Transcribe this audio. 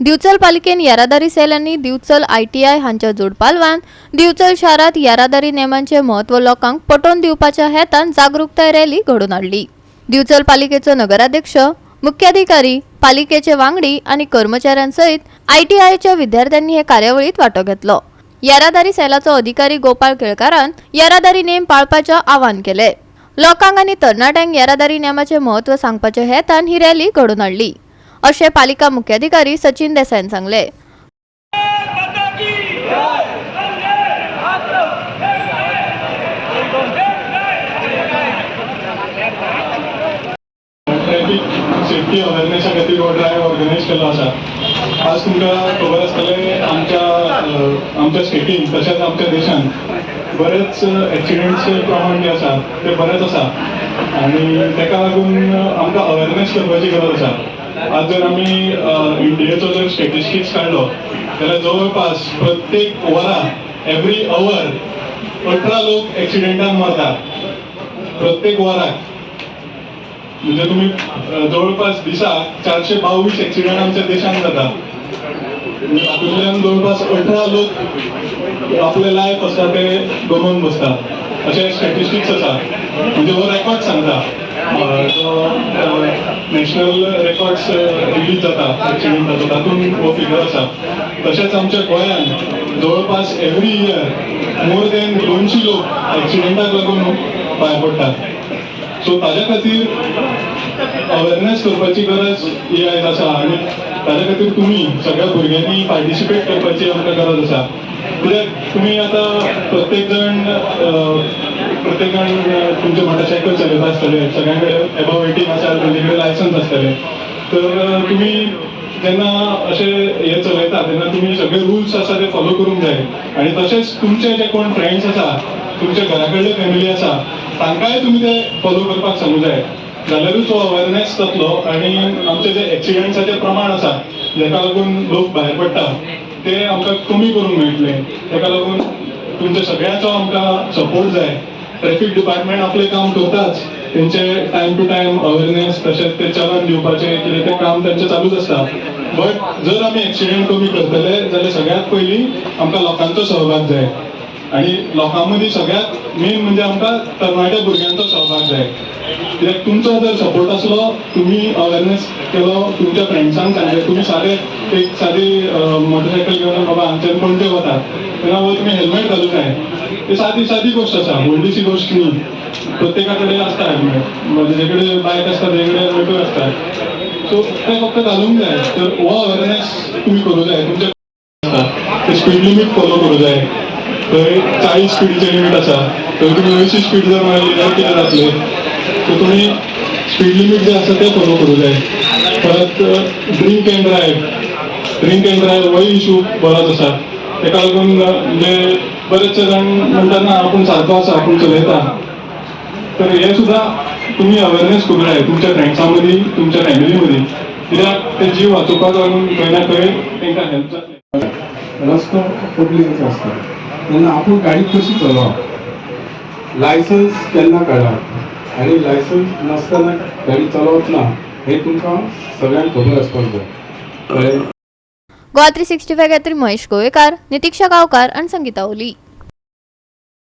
दिवचल पालिकेन येरादारी सेल आनी दिवचल ITI हांच्या जोडपालवान दिवचल शारात येरादारी नेमांचे म्हत्व लोकांक पटोवन दिवपाच्या हेतान जागृताय रॅली घडोवन हाडली। दिवचल पालिकेचो नगराध्यक्ष, मुख्याधिकारी, पालिकेचे वांगडी आनी कर्मचाऱ्यांसयत ITIच्या विद्यार्थ्यांनी हे कार्यावळीत वांटो घेतलो। येरादारी सेलाचो अधिकारी गोपाळ केळकारान येरादारी नेम पाळपाचे आवाहन केले। लोकांक आनी तरणाट्यांक येरादारी नेमाचे म्हत्व सांगपाचे हेतान ही रॅली घडोवन हाडली, अशें पालिका मुख्याधिकारी सचिन देसाईन सांगले। ट्रॅफिक सेफ्टी अवेअरनेसा खातीर हो ड्रायव्ह ऑर्गनायज केल्लो आसा। आज तुमकां खबर आसतलें आमच्या स्टेटीन तशेंच आमच्या देशान बरेच एक्सिडेंट्सचें प्रमाण जे आसा ते बरेंच आसा आनी तेका लागून आमकां अवेअरनेस करपाची गरज आसा। आज जर आमी इंडियेचो जर स्टॅटिस्टिक्स काडलो जाल्यार जवळपास प्रत्येक वराक एवरी अवर 18 लोक एक्सिडेंटान मरतात प्रत्येक वराक। म्हणजे तुम्ही जवळपास दिसाक 422 एक्सिडेंट आमच्या देशान जाता। तातूंतल्यान जवळपास 18 लोक आपले लायफ आसता ते गमोवन बसतात अशें स्टॅटिस्टिक्स आसा। म्हणजे हो रेकॉर्ड सांगता नॅशनल रेकॉर्ड्स रिलीज जाता एक्सिडेंटाचो, तातूंत हो फिगर आसा। तशेंच आमच्या गोंयान जवळपास एवरी इयर मोर दॅन 200 लोक एक्सिडेंटाक लागून भायर पडटात। सो ताज्या खातीर अवेअरनेस करपाची गरज ही आयज आसा आनी ताज्या खातीर तुमी सगळ्या भुरग्यांनी पार्टिसिपेट करपाची आमकां गरज आसा। कित्याक तुमी आतां प्रत्येक जाण तुमचे मोटरसायकल चलयता आसतले, सगळ्यां कडेन एबव 18 आसा, तुमचे कडेन लायसन्स आसतले, तर तुमी जेन्ना अशें हे चलयता तेन्ना तुमी सगळे रुल्स आसा ते फॉलो करूंक जाय। आनी तशेंच तुमचे जे कोण फ्रेंड्स आसा, तुमच्या घरा कडले फॅमिली आसा, तांकांय तुमी ते फॉलो करपाक सांगूं जाय, जाल्यारूच हो अवेअरनेस जातलो आनी आमचे जे एक्सिडेंट्साचे प्रमाण आसा जेका लागून लोक भायर पडटा ते आमकां कमी करूंक मेळटलें। तेका लागून तुमच्या सगळ्यांचो आमकां सपोर्ट जाय। ट्रॅफिक डिपार्टमेंट आपलें काम करताच, तेंचे टायम टू टायम अवेअरनेस तशेंच ते चलन दिवपाचें कितें तें काम तेंचें चालूच आसता। बट जर आमी एक्सिडेंट कमी करतले जाल्यार सगळ्यांत पयलीं आमकां लोकांचो सहभाग जाय आनी लोकां मदीं सगळ्यात मेन म्हणजे आमकां तरणाट्या भुरग्यांचो सहभाग जाय। कित्याक तुमचो जर सपोर्ट आसलो, तुमी अवेअरनेस केलो, तुमच्या फ्रेंड्सांक सांगलें, तुमी एक सादी मोटरसायकल घेवन बाबा हांगच्यान पणजे वतात तेन्ना तुमी हेल्मेट घालूंक जाय। ती सादी गोश्ट आसा, व्हडलीशी गोश्ट न्ही। प्रत्येका कडेन आसता हेल्मेट, म्हणजे जे कडेन बायक आसता तेजे कडेन हेल्मेटूय आसता, सो ते फक्त घालूंक जाय। तर हो अवेअरनेस तुमी करूं जाय। तुमचे स्पीड लिमीट फॉलो करूं जाय। थंय 40 स्पीडीचे लिमीट आसा, थंय तुमी 80 स्पीड जर मारली जाल्यार कितें जातलें, सो तुमी स्पीड लिमीट जे आसा ते फॉलो करूं जाय। परत ड्रिंक एंड ड्रायव्ह हो इशू बरोच आसा। तेका लागून म्हणजे बरेचशे जाण म्हणटात ना आपूण सारको आसा, आपूण चलयता, तर हे सुद्धा तुमी अवेअरनेस करूं जाय तुमच्या फ्रेंड्सां मदीं, तुमच्या फॅमिली मदीं, कित्याक ते जीव वाचोवपाक लागून खंय ना खंय तांकां हेल्प जातलें। रस्तो पब्लिकेचो आसता तेन्ना आपूण गाडी कशी चलोवप, लायसन्स केन्ना काडप आनी लायसन्स नासतना गाडी चलोवप ना हे तुमकां सगळ्यांक खबर आसपाक जाय। गोवा 365 खातीर महेश गोवेकार, नितीक्षा गांवकार आनी संगीता ओली।